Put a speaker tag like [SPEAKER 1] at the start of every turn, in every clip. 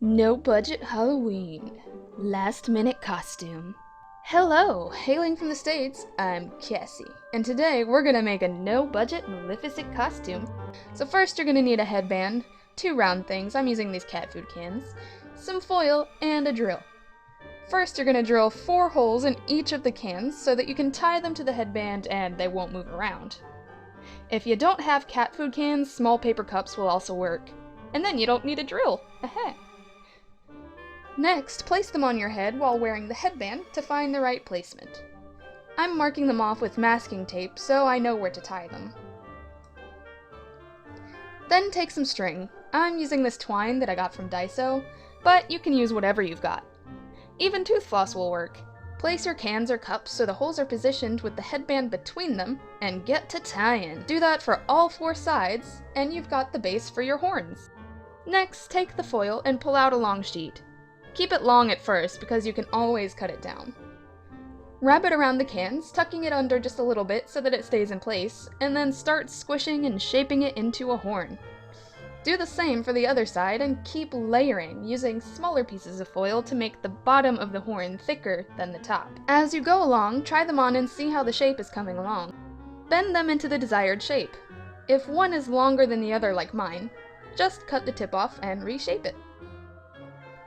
[SPEAKER 1] No budget Halloween. Last minute costume. Hello, hailing from the States, I'm Cassie, and today we're gonna make a no budget Maleficent costume. So first you're gonna need a headband, 2 round things, I'm using these cat food cans, some foil, and a drill. First you're gonna drill 4 holes in each of the cans so that you can tie them to the headband and they won't move around. If you don't have cat food cans, small paper cups will also work. And then you don't need a drill. Next, place them on your head while wearing the headband to find the right placement. I'm marking them off with masking tape so I know where to tie them. Then take some string. I'm using this twine that I got from Daiso, but you can use whatever you've got. Even tooth floss will work. Place your cans or cups so the holes are positioned with the headband between them, and get to tying. Do that for all 4 sides, and you've got the base for your horns. Next, take the foil and pull out a long sheet. Keep it long at first because you can always cut it down. Wrap it around the cans, tucking it under just a little bit so that it stays in place, and then start squishing and shaping it into a horn. Do the same for the other side and keep layering, using smaller pieces of foil to make the bottom of the horn thicker than the top. As you go along, try them on and see how the shape is coming along. Bend them into the desired shape. If one is longer than the other like mine, just cut the tip off and reshape it.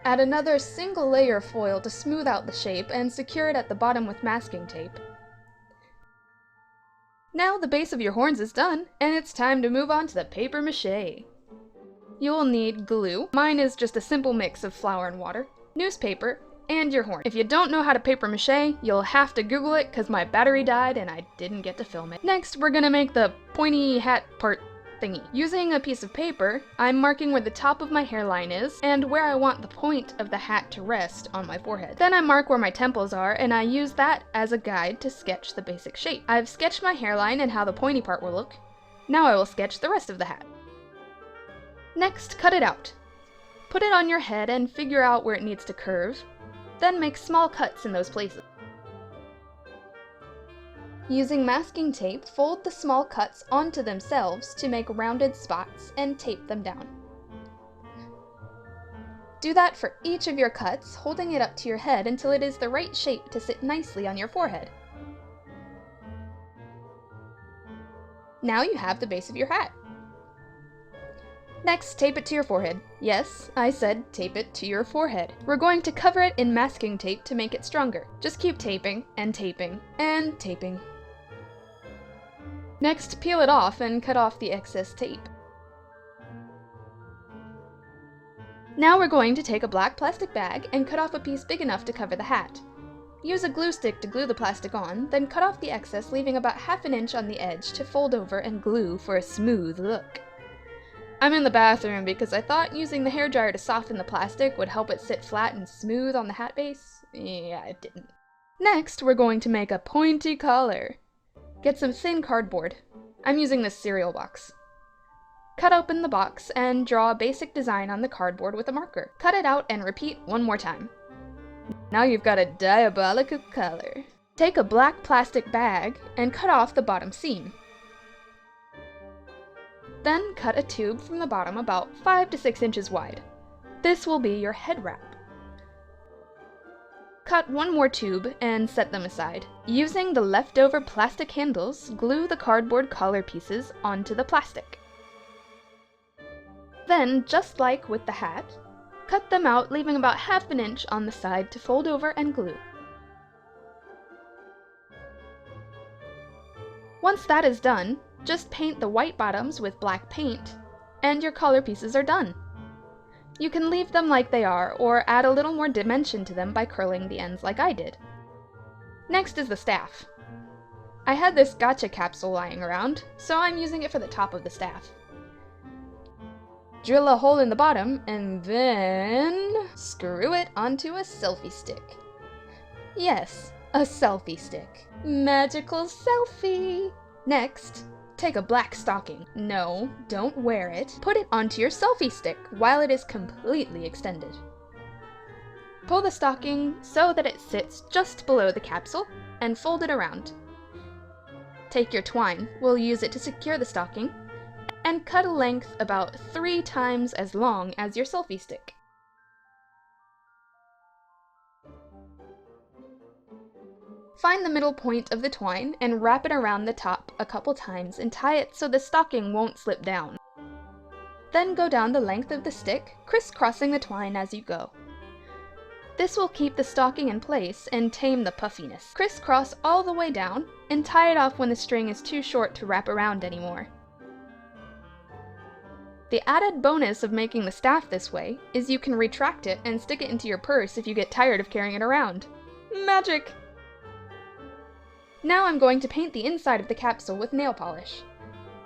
[SPEAKER 1] Add another single layer of foil to smooth out the shape and secure it at the bottom with masking tape. Now the base of your horns is done, and it's time to move on to the paper mache. You will need glue, mine is just a simple mix of flour and water, newspaper, and your horn. If you don't know how to paper mache, you'll have to Google it because my battery died and I didn't get to film it. Next, we're gonna make the pointy hat part thingy. Using a piece of paper, I'm marking where the top of my hairline is and where I want the point of the hat to rest on my forehead. Then I mark where my temples are and I use that as a guide to sketch the basic shape. I've sketched my hairline and how the pointy part will look. Now I will sketch the rest of the hat. Next, cut it out. Put it on your head and figure out where it needs to curve. Then make small cuts in those places. Using masking tape, fold the small cuts onto themselves to make rounded spots and tape them down. Do that for each of your cuts, holding it up to your head until it is the right shape to sit nicely on your forehead. Now you have the base of your hat. Next, tape it to your forehead. Yes, I said tape it to your forehead. We're going to cover it in masking tape to make it stronger. Just keep taping, and taping, and taping. Next, peel it off and cut off the excess tape. Now we're going to take a black plastic bag and cut off a piece big enough to cover the hat. Use a glue stick to glue the plastic on, then cut off the excess, leaving about ½ an inch on the edge to fold over and glue for a smooth look. I'm in the bathroom because I thought using the hairdryer to soften the plastic would help it sit flat and smooth on the hat base. Yeah, it didn't. Next, we're going to make a pointy collar. Get some thin cardboard. I'm using this cereal box. Cut open the box and draw a basic design on the cardboard with a marker. Cut it out and repeat 1 more time. Now you've got a diabolical collar. Take a black plastic bag and cut off the bottom seam. Then cut a tube from the bottom about 5 to 6 inches wide. This will be your head wrap. Cut 1 more tube and set them aside. Using the leftover plastic handles, glue the cardboard collar pieces onto the plastic. Then, just like with the hat, cut them out, leaving about ½ an inch on the side to fold over and glue. Once that is done, just paint the white bottoms with black paint, and your collar pieces are done. You can leave them like they are, or add a little more dimension to them by curling the ends like I did. Next is the staff. I had this gotcha capsule lying around, so I'm using it for the top of the staff. Drill a hole in the bottom, and then screw it onto a selfie stick. Yes, a selfie stick. Magical selfie! Next, take a black stocking. No, don't wear it. Put it onto your selfie stick while it is completely extended. Pull the stocking so that it sits just below the capsule and fold it around. Take your twine, we'll use it to secure the stocking, and cut a length about 3 times as long as your selfie stick. Find the middle point of the twine and wrap it around the top a couple times and tie it so the stocking won't slip down. Then go down the length of the stick, crisscrossing the twine as you go. This will keep the stocking in place and tame the puffiness. Crisscross all the way down and tie it off when the string is too short to wrap around anymore. The added bonus of making the staff this way is you can retract it and stick it into your purse if you get tired of carrying it around. Magic! Now I'm going to paint the inside of the capsule with nail polish.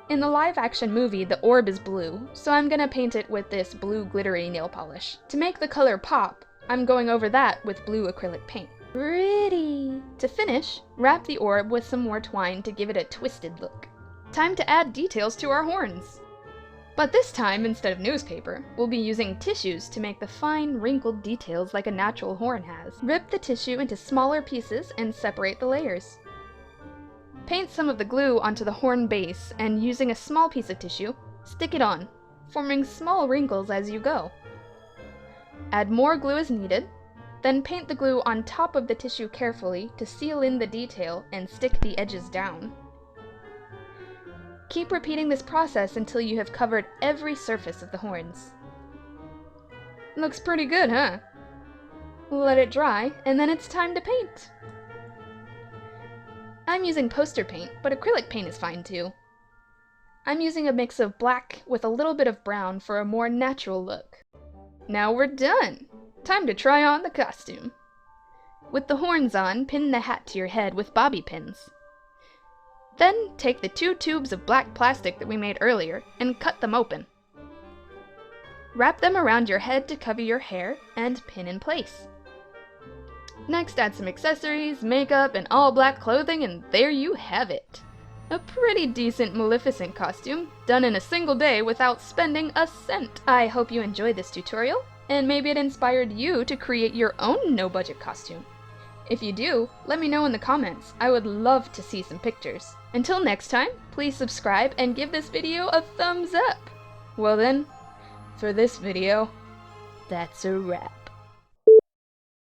[SPEAKER 1] In the live-action movie, the orb is blue, so I'm gonna paint it with this blue glittery nail polish. To make the color pop, I'm going over that with blue acrylic paint. Pretty! To finish, wrap the orb with some more twine to give it a twisted look. Time to add details to our horns! But this time, instead of newspaper, we'll be using tissues to make the fine, wrinkled details like a natural horn has. Rip the tissue into smaller pieces and separate the layers. Paint some of the glue onto the horn base and using a small piece of tissue, stick it on, forming small wrinkles as you go. Add more glue as needed, then paint the glue on top of the tissue carefully to seal in the detail and stick the edges down. Keep repeating this process until you have covered every surface of the horns. Looks pretty good, huh? Let it dry, and then it's time to paint! I'm using poster paint, but acrylic paint is fine too. I'm using a mix of black with a little bit of brown for a more natural look. Now we're done! Time to try on the costume! With the horns on, pin the hat to your head with bobby pins. Then take the 2 tubes of black plastic that we made earlier and cut them open. Wrap them around your head to cover your hair and pin in place. Next, add some accessories, makeup, and all black clothing, and there you have it! A pretty decent Maleficent costume, done in a single day without spending a cent! I hope you enjoyed this tutorial, and maybe it inspired you to create your own no-budget costume. If you do, let me know in the comments. I would love to see some pictures. Until next time, please subscribe and give this video a thumbs up! Well then, for this video, that's a wrap.